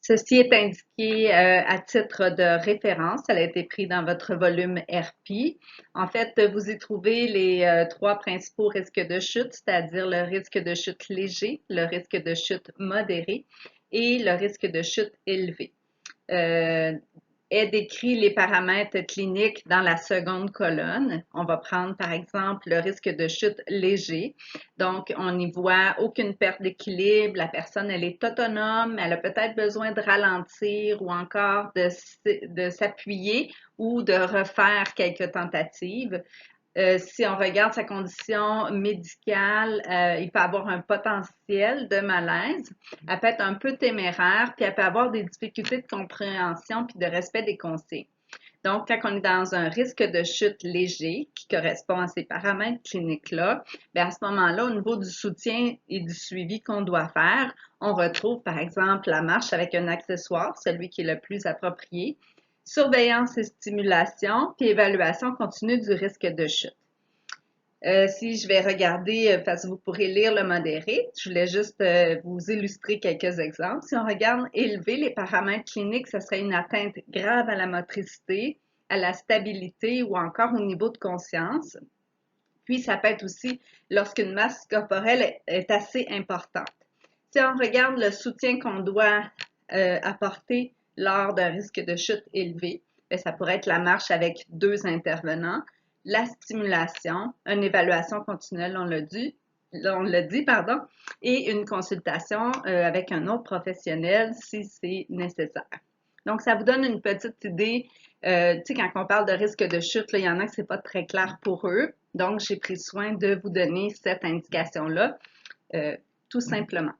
Ceci est indiqué à titre de référence. Elle a été pris dans votre volume RP. En fait, vous y trouvez les trois principaux risques de chute, c'est-à-dire le risque de chute léger, le risque de chute modéré et le risque de chute élevé. Est décrit les paramètres cliniques dans la seconde colonne. On va prendre par exemple le risque de chute léger. Donc, on n'y voit aucune perte d'équilibre. La personne, elle est autonome. Elle a peut-être besoin de ralentir ou encore de s'appuyer ou de refaire quelques tentatives. Si on regarde sa condition médicale, il peut avoir un potentiel de malaise. Elle peut être un peu téméraire, puis elle peut avoir des difficultés de compréhension puis de respect des consignes. Donc, quand on est dans un risque de chute léger qui correspond à ces paramètres cliniques-là, bien à ce moment-là, au niveau du soutien et du suivi qu'on doit faire, on retrouve par exemple la marche avec un accessoire, celui qui est le plus approprié, surveillance et stimulation, puis évaluation continue du risque de chute. Si je vais regarder, parce que vous pourrez lire le modéré, je voulais juste vous illustrer quelques exemples. Si on regarde élevé, les paramètres cliniques, ce serait une atteinte grave à la motricité, à la stabilité ou encore au niveau de conscience. Puis, ça peut être aussi lorsqu'une masse corporelle est assez importante. Si on regarde le soutien qu'on doit apporter lors d'un risque de chute élevé, bien, ça pourrait être la marche avec 2 intervenants, la stimulation, une évaluation continuelle, on l'a dit, pardon, et une consultation avec un autre professionnel si c'est nécessaire. Donc, ça vous donne une petite idée. Tu sais, quand on parle de risque de chute, là, il y en a que c'est pas très clair pour eux. Donc, j'ai pris soin de vous donner cette indication-là, tout simplement.